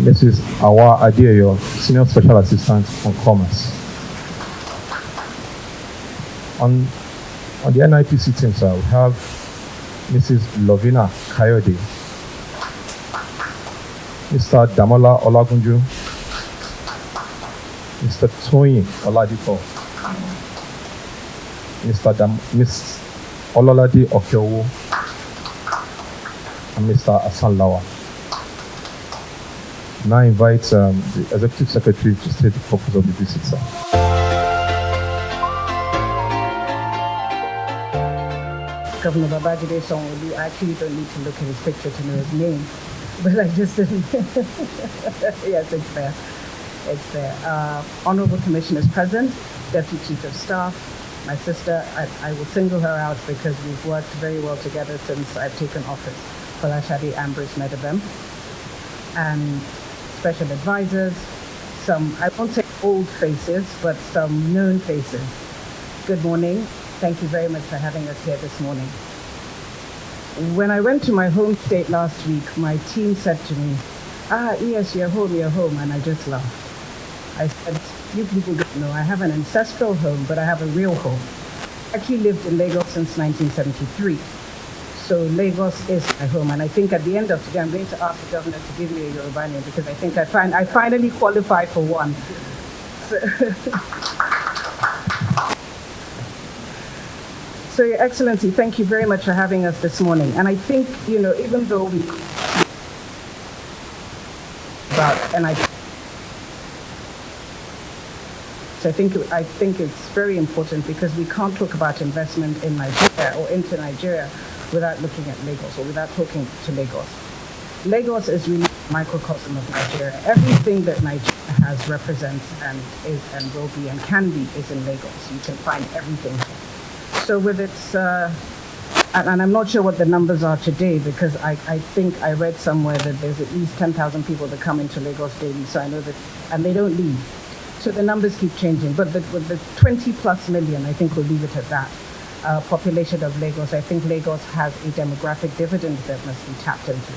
Mrs. Awa Adeoyo, Senior Special Assistant on Commerce. On the NIPC team, sir, we have Mrs. Lovina Kayode, Mr. Damola Olagunju, Mr. Toyin Oladipo, Miss Ololade Okyowo, and Mr. Asan Lawa. Now I invite the Executive Secretary to state the purpose of the visit, sir. Governor Babajide Sanwo-Olu, I actually don't need to look at his picture to know his name, but I just didn't. Yes, it's there. It's there. Honorable Commissioners present, Deputy Chief of Staff, my sister, I will single her out because we've worked very well together since I've taken office. Falashade Ambrose Medabem, and special advisors, some, I won't say old faces, but some known faces. Good morning. Thank you very much for having us here this morning. When I went to my home state last week, my team said to me, yes, you're home, and I just laughed. I said, you people don't know, I have an ancestral home, but I have a real home. I actually lived in Lagos since 1973. So Lagos is my home, and I think at the end of today, I'm going to ask the governor to give me a Yoruba name because I think I finally qualify for one. So, Your Excellency, thank you very much for having us this morning. And I think, even though we so I think it's very important because we can't talk about investment in Nigeria or into Nigeria without looking at Lagos or without talking to Lagos. Lagos is really a microcosm of Nigeria. Everything that Nigeria has represents and is and will be and can be is in Lagos. You can find everything here. So with its, and I'm not sure what the numbers are today because I think I read somewhere that there's at least 10,000 people that come into Lagos daily. So I know that, and they don't leave. So the numbers keep changing. But with the 20 plus million, I think we'll leave it at that, population of Lagos, I think Lagos has a demographic dividend that must be tapped into.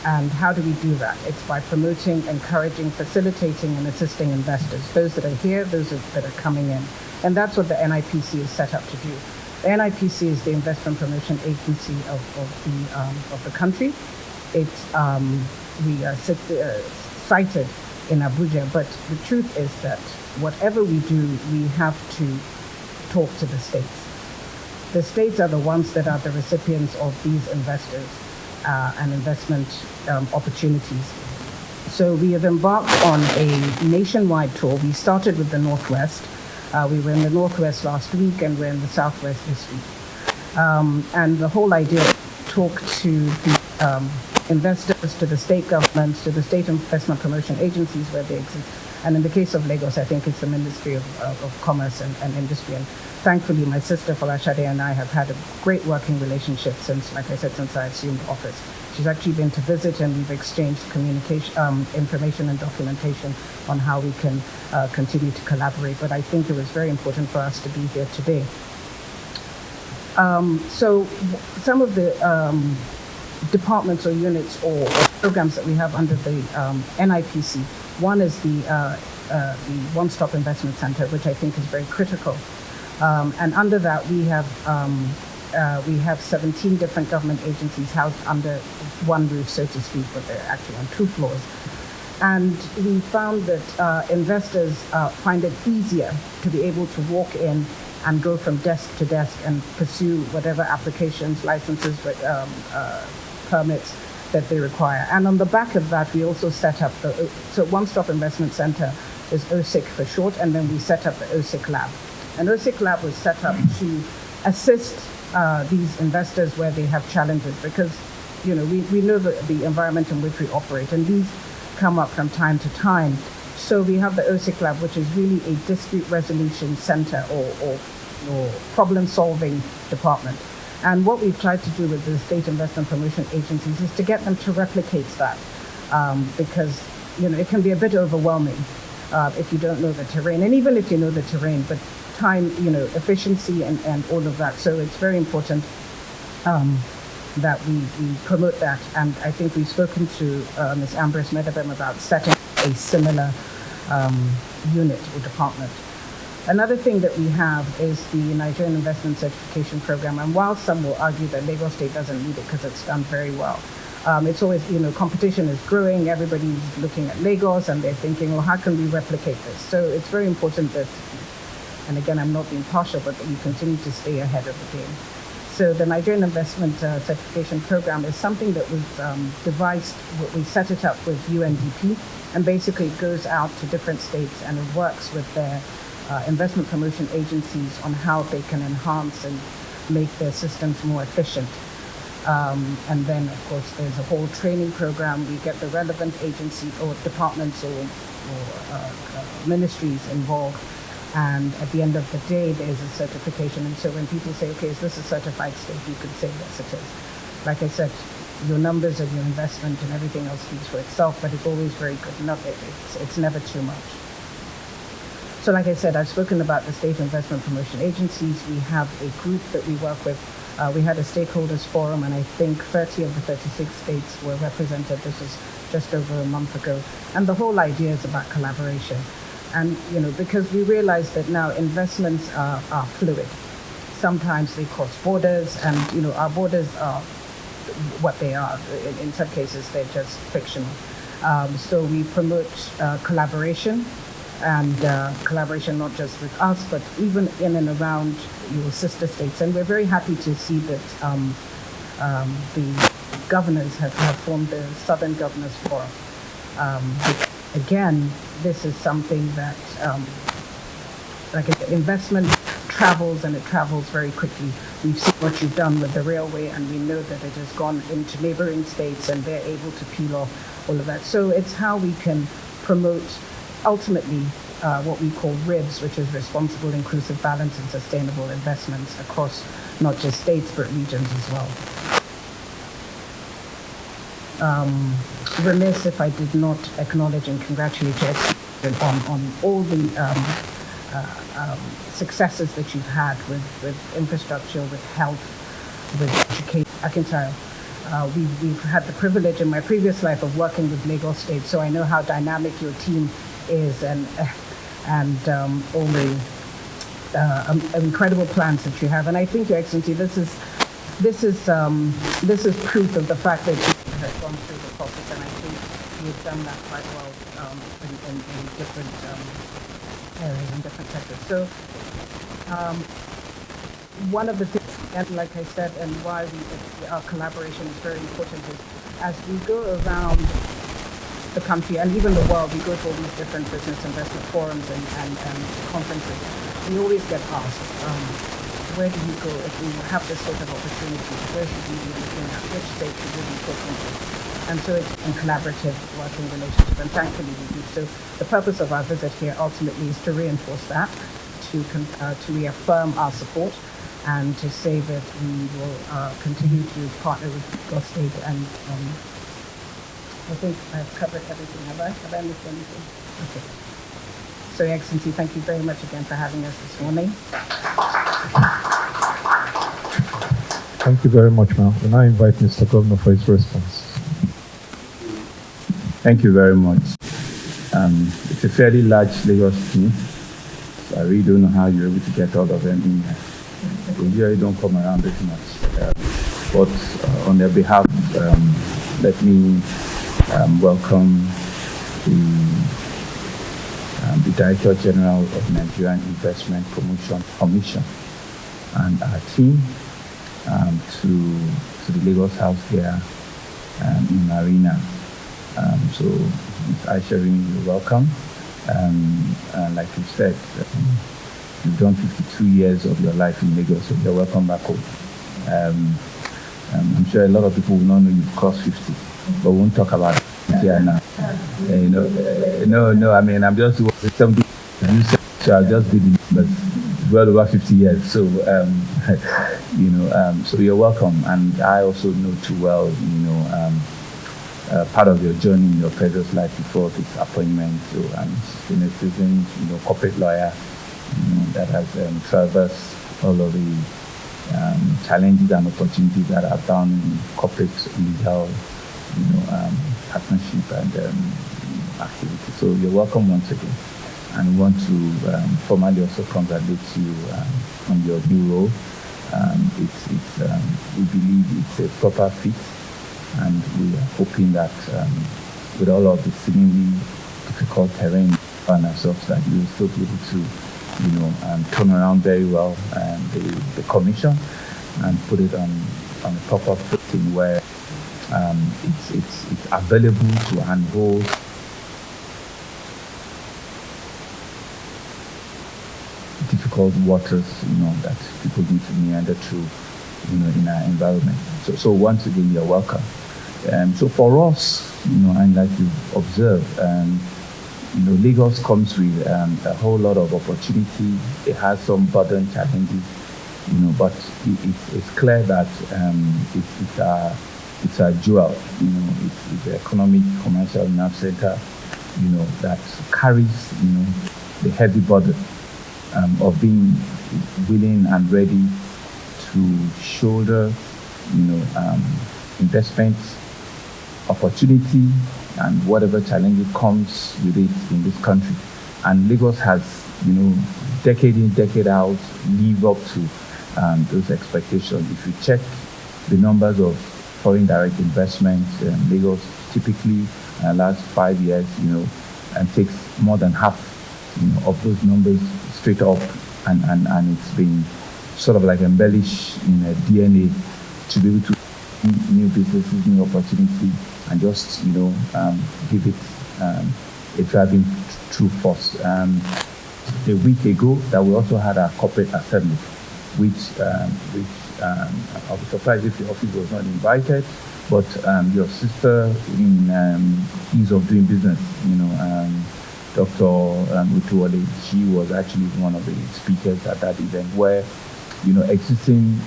And how do we do that? It's by promoting, encouraging, facilitating, and assisting investors, those that are here, those that are coming in. And that's what the NIPC is set up to do. The NIPC is the investment promotion agency of the country. It's we are cited in Abuja, but the truth is that whatever we do, we have to talk to the states. The states are the ones that are the recipients of these investors and investment opportunities. So we have embarked on a nationwide tour. We started with the Northwest. We were in the Northwest last week and we're in the Southwest this week. And the whole idea is to talk to the investors, to the state governments, to the state investment promotion agencies where they exist. And in the case of Lagos, I think it's the Ministry of Commerce and Industry. And thankfully, my sister Falashade and I have had a great working relationship since, like I said, since I assumed office. She's actually been to visit and we've exchanged communication, information and documentation on how we can continue to collaborate. But I think it was very important for us to be here today. So some of the departments or units or programs that we have under the NIPC, one is the One-Stop Investment Center, which I think is very critical. And under that, we have 17 different government agencies housed under one roof, so to speak, but they're actually on 2 floors. And we found that investors find it easier to be able to walk in and go from desk to desk and pursue whatever applications, licenses, permits that they require. And on the back of that, we also set up so One-Stop Investment Center is OSIC for short, and then we set up the OSIC Lab. And OSIC Lab was set up to assist these investors where they have challenges because, we know the environment in which we operate, and these come up from time to time. So we have the OSIC Lab, which is really a dispute resolution center or problem-solving department. And what we've tried to do with the state investment promotion agencies is to get them to replicate that because, it can be a bit overwhelming if you don't know the terrain, and even if you know the terrain, but time, efficiency and all of that. So it's very important that we promote that. And I think we've spoken to Ms. Ambrose Medabem about setting a similar unit or department. Another thing that we have is the Nigerian Investment Certification Program. And while some will argue that Lagos State doesn't need it because it's done very well, it's always, competition is growing. Everybody's looking at Lagos and they're thinking, well, how can we replicate this? So it's very important that, and again, I'm not being partial, but that we continue to stay ahead of the game. So the Nigerian Investment Certification Program is something that was devised, we set it up with UNDP, and basically it goes out to different states and it works with their investment promotion agencies on how they can enhance and make their systems more efficient. And then, of course, there's a whole training program. We get the relevant agency or departments or ministries involved. And at the end of the day, there's a certification. And so when people say, okay, is this a certified state? You could say, yes, it is. Like I said, your numbers and your investment and everything else speaks for itself, but it's always very good. It's never too much. So like I said, I've spoken about the state investment promotion agencies. We have a group that we work with. We had a stakeholders forum, and I think 30 of the 36 states were represented. This was just over a month ago. And the whole idea is about collaboration. And, because we realize that now investments are fluid. Sometimes they cross borders, and, our borders are what they are. In some cases, they're just fictional. So we promote collaboration, and collaboration not just with us, but even in and around your sister states. And we're very happy to see that the governors have formed the Southern Governors Forum. Again, this is something that, like I said, investment travels, and it travels very quickly. We've seen what you've done with the railway, and we know that it has gone into neighboring states, and they're able to peel off all of that. So it's how we can promote, ultimately, what we call RIBS, which is responsible, inclusive, balanced, and sustainable investments across not just states, but regions as well. Remiss if I did not acknowledge and congratulate you on all the successes that you've had with infrastructure, with health, with education. I can tell we've had the privilege in my previous life of working with Lagos State, so I know how dynamic your team is, and all the incredible plans that you have. And I think, Your Excellency, this is proof of the fact that you have gone through the process, and I think you've done that quite well in different areas and different sectors. So one of the things, and like I said, and why our collaboration is very important is as we go around the country and even the world, we go to all these different business investment forums and conferences. We always get asked, where do you go if we have this sort of opportunity? Where should we be looking at? Which state should we be talking to? And so it's a collaborative working relationship, and thankfully we do. So the purpose of our visit here ultimately is to reinforce that, to reaffirm our support, and to say that we will continue to partner with Lagos State. And I think I've covered everything. Have I missed anything? Okay. So, Your Excellency, thank you very much again for having us this morning. Thank you very much, ma'am. We now invite Mr. Governor for his response. Thank you very much. It's a fairly large Lagos team, so I really don't know how you're able to get all of them in here. We usually don't come around this much. But on their behalf, let me welcome the Director General of Nigerian Investment Promotion Commission and our team to the Lagos House here in Marina. So, Ms. Aisha, Rimi, you're welcome. Like you said, you've done 52 years of your life in Lagos, so you're welcome back home. I'm sure a lot of people will not know you've crossed 50, but we won't talk about it here now. No, I mean, I'm just 70, so I'll just be the numbers. Well over 50 years, so so you're welcome. And I also know too well, part of your journey in your previous life before this appointment. So I'm a seasoned, corporate lawyer that has traversed all of the challenges and opportunities that are found in corporate legal, partnership and activity. So you're welcome once again, and we want to formally also congratulate you on your new role. We believe it's a proper fit, and we are hoping that with all of the seemingly difficult terrain we find ourselves, that you will still be able to, turn around very well the commission and put it on a proper footing where it's available to handhold difficult waters, that people need to meander through, in our environment. So once again, you're welcome. So for us, and like you've observed, Lagos comes with a whole lot of opportunity. It has some burden challenges, but it's clear that it's a jewel, it's the economic, commercial nerve center, that carries, the heavy burden of being willing and ready to shoulder, investment opportunity and whatever challenge comes with it in this country. And Lagos has, decade in, decade out, live up to those expectations. If you check the numbers of foreign direct investment, Lagos typically last 5 years, and takes more than half, of those numbers straight up, and it's been sort of like embellished in a DNA to be able to new businesses, new opportunity, and just give it a driving true force. A week ago, that we also had our corporate assembly, which I'll be surprised if the office was not invited, but your sister in ease of doing business, Dr. Utuwale, she was actually one of the speakers at that event where, existing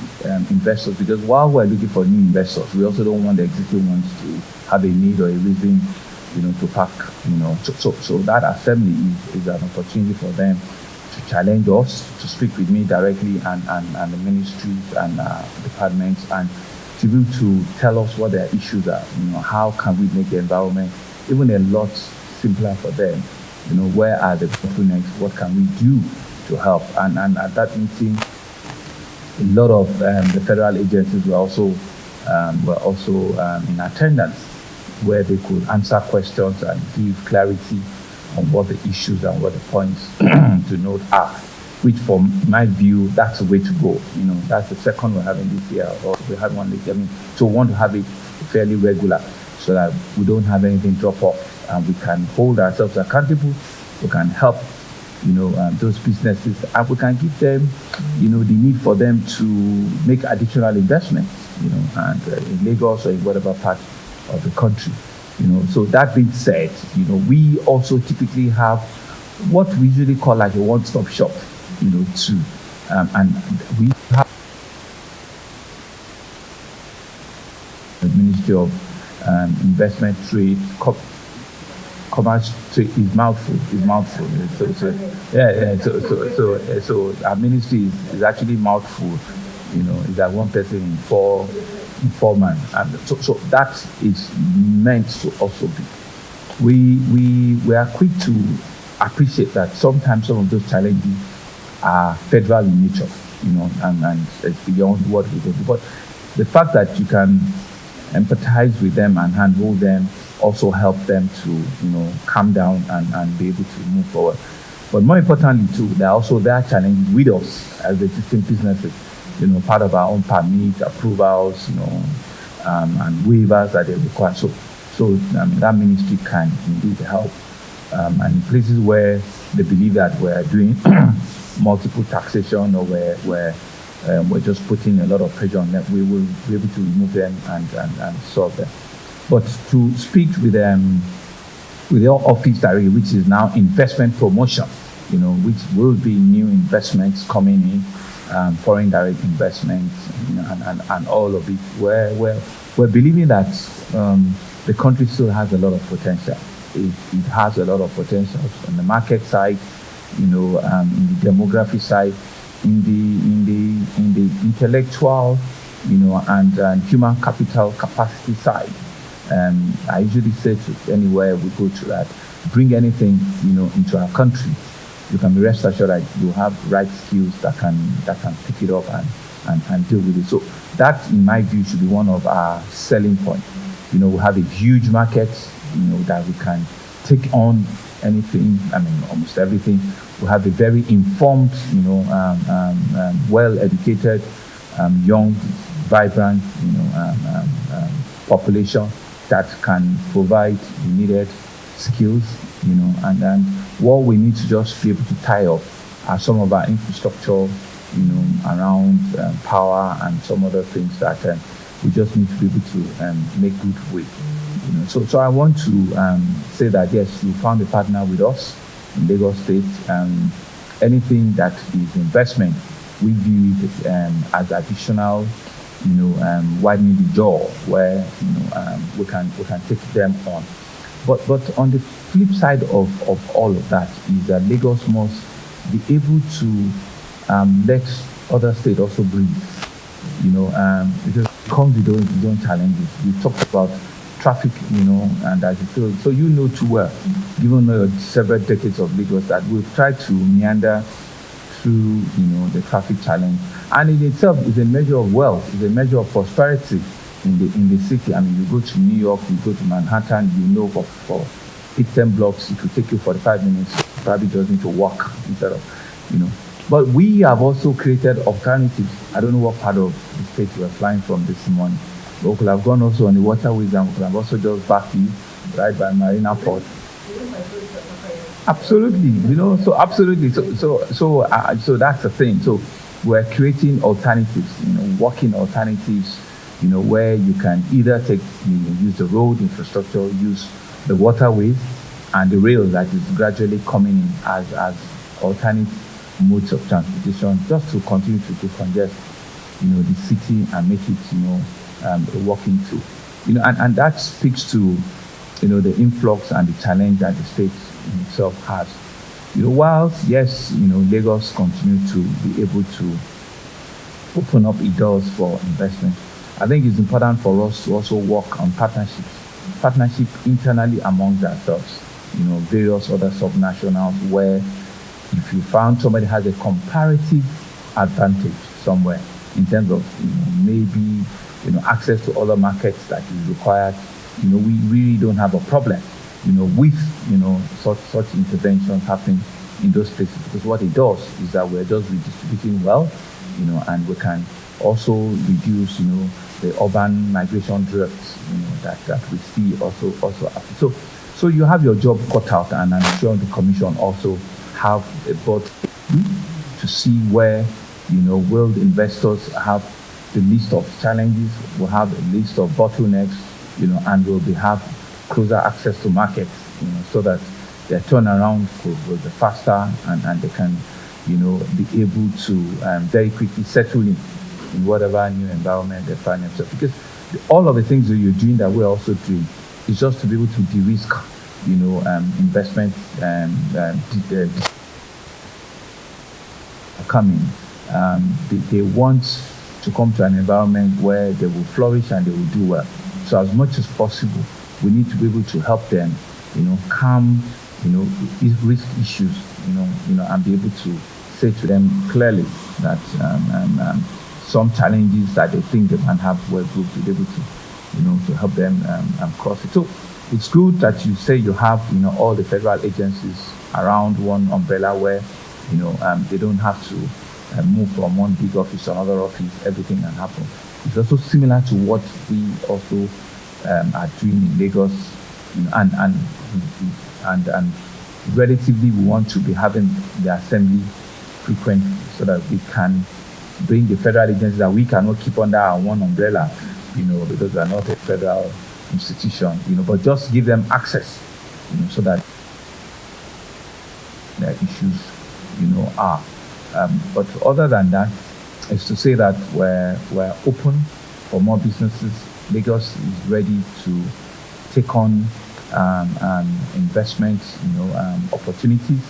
investors, because while we're looking for new investors, we also don't want the existing ones to have a need or a reason, to pack, So that assembly is an opportunity for them to challenge us, to speak with me directly and the ministries and departments, and to be able to tell us what their issues are, how can we make the environment even a lot simpler for them, where are the bottlenecks, what can we do to help, and at that meeting, a lot of the federal agencies were also in attendance, where they could answer questions and give clarity on what the issues and what the points to note are, which from my view, that's the way to go. That's the second we're having this year, or we had one this year. So we want to have it fairly regular so that we don't have anything drop off, and we can hold ourselves accountable, we can help those businesses, and we can give them, the need for them to make additional investments, and in Lagos or in whatever part of the country, So that being said, we also typically have what we usually call like a one-stop shop, too, and we have the Ministry of Investment, Trade, Commerce, Trade is mouthful. So our ministry is actually mouthful. Is that one person in four man, and so that is meant to also be. We are quick to appreciate that sometimes some of those challenges are federal in nature, and it's beyond what we do. But the fact that you can empathize with them and handhold them also help them to, calm down and be able to move forward. But more importantly too, there are challenges with us as existing businesses, part of our own permits, approvals, and waivers that they require. So that ministry can indeed help. And in places where they believe that we're doing multiple taxation, or where we're just putting a lot of pressure on them, we will be able to remove them and solve them. But to speak with your office directly, which is now investment promotion, which will be new investments coming in, foreign direct investments, and all of it, where we're believing that the country still has a lot of potential. It has a lot of potential on the market side, in the demography side, in the intellectual, and human capital capacity side. I usually say to anywhere we go to that, bring anything, into our country, you can be rest assured that you have right skills that can pick it up and deal with it. So that, in my view, should be one of our selling points. We have a huge market, that we can take on anything, almost everything. We have a very informed, well-educated, young, vibrant, population that can provide the needed skills, and then what we need to just be able to tie up are some of our infrastructure, around power and some other things that we just need to be able to make good with. So I want to say that yes, you found a partner with us in Lagos State. Anything that is investment, we view it as additional, widening the door where we can take them on. But on the flip side of all of that is that Lagos must be able to let other states also breathe. Because it comes with its own challenges. We talked about traffic, and as you feel, so too well, given the several decades of Lagos, that we've tried to meander through, the traffic challenge, and in itself is a measure of wealth, is a measure of prosperity in the city. You go to New York, you go to Manhattan, for 8-10 blocks, it will take you 45 minutes. You probably just need to walk instead of, But we have also created alternatives. I don't know what part of the state you are flying from this morning. But we could have gone also on the waterways, and we could have also just backed you right by Marina Port. Absolutely, so absolutely. So that's the thing. So we're creating alternatives, walking alternatives, where you can either use the road infrastructure, use the waterways, and the rail that is gradually coming in as alternate modes of transportation, just to continue to decongest, the city and make it, a walking tool. And that speaks to, the influx and the challenge that the state in itself has. Whilst, yes, Lagos continue to be able to open up its doors for investment, I think it's important for us to also work on partnership internally amongst ourselves, various other subnationals, where if you found somebody has a comparative advantage somewhere in terms of, maybe, access to other markets that is required, we really don't have a problem, with, such interventions happening in those places, because what it does is that we're just redistributing wealth, and we can also reduce, the urban migration drifts, that we see also happen. So you have your job cut out, and I'm sure the Commission also have a board to see where, will investors have the list of challenges, will have a list of bottlenecks, and will have closer access to markets, so that their turnaround will be faster, and they can, be able to very quickly settle in whatever new environment they find themselves. Because all of the things that you're doing that we're also doing is just to be able to de-risk, investment coming. They want to come to an environment where they will flourish and they will do well. So as much as possible, we need to be able to help them, calm, risk issues, and be able to say to them clearly that some challenges that they think they can have, we'll be able to, to help them cross it. So it's good that you say you have, all the federal agencies around one umbrella where, they don't have to move from one big office to another office. Everything can happen. It's also similar to what we also are doing in Lagos, and relatively we want to be having the assembly frequently, so that we can bring the federal agencies that we cannot keep under our one umbrella, because we are not a federal institution, but just give them access, so that their issues, are. But other than that, is to say that we're open for more businesses. Lagos is ready to take on investment, opportunities.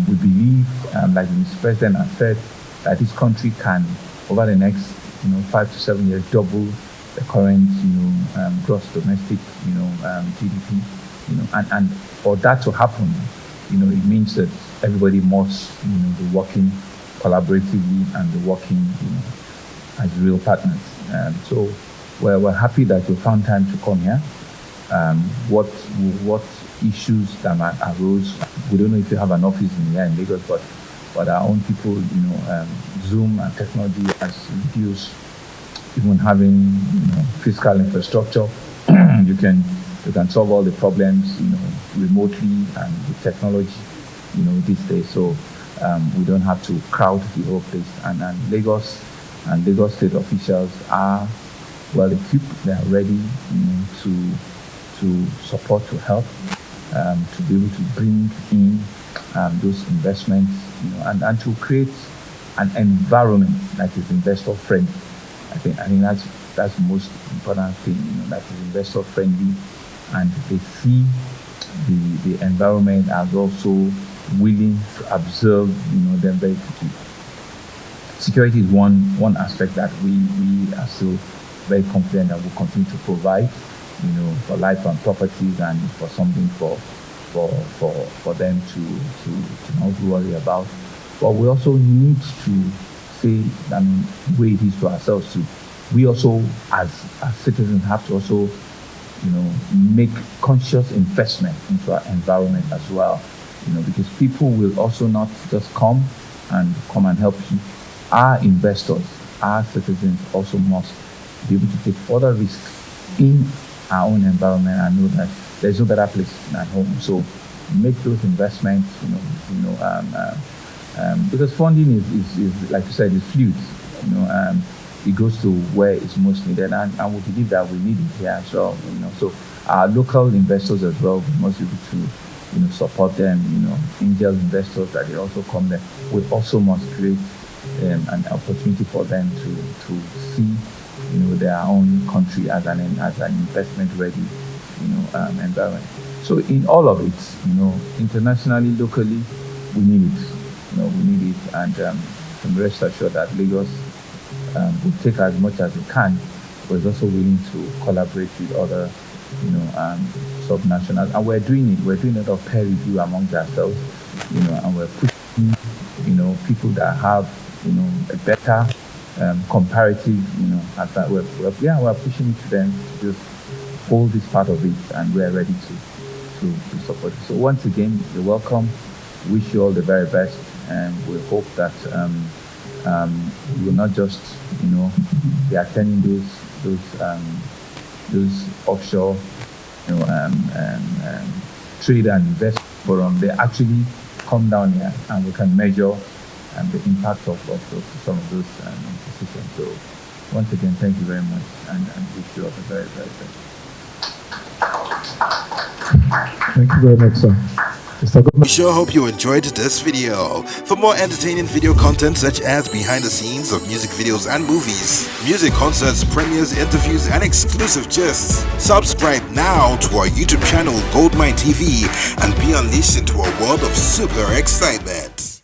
We believe, like Mr. President has said, that this country can, over the next 5 to 7 years, double the current gross domestic GDP. And for that to happen, it means that everybody must be working collaboratively and be working as real partners. So we're happy that you found time to come here. What issues that might arose? We don't know if you have an office here in Lagos, but our own people, Zoom and technology has reduced even having fiscal infrastructure. You can solve all the problems remotely and with technology these days. So we don't have to crowd the whole place. And Lagos state officials are well equipped. They are ready to support, to help, to be able to bring in those investments, and to create an environment that is investor friendly. I think that's the most important thing, that is investor friendly, and they see the environment as also willing to observe them very quickly. Security is one aspect that we are still very confident that we'll continue to provide, for life and properties, and for something for them to not worry about. But we also need to say, the way it is to ourselves too. We also, as citizens, have to also, make conscious investment into our environment as well, because people will also not just come and help you. Our investors, our citizens also must be able to take further risks in our own environment and know that there's no better place than home. So make those investments, because funding is like you said, is fluid. It goes to where it's most needed, and we believe that we need it here as well. So our local investors as well, we must be able to support them. Angel investors that they also come there. We also must create an opportunity for them to see their own country as an investment ready environment. So in all of it, internationally, locally, we need it. We need it, and rest assured that Lagos will take as much as it can, but is also willing to collaborate with other, subnationals. And we're doing it. We're doing a lot of peer review amongst ourselves, and we're pushing, people that have, a better comparative, we're pushing it to them to just hold this part of it, and we're ready to support it. So once again, you're welcome. Wish you all the very best, and we hope that you will not just be attending those offshore trade and invest forum. They actually come down here, and we can measure the impact of some of those institutions. So once again, thank you very much, and wish you all the very, very best. Thank you very much, sir. We sure hope you enjoyed this video. For more entertaining video content such as behind the scenes of music videos and movies, music concerts, premieres, interviews, and exclusive gists, subscribe now to our YouTube channel Goldmyne TV and be unleashed into a world of super excitement.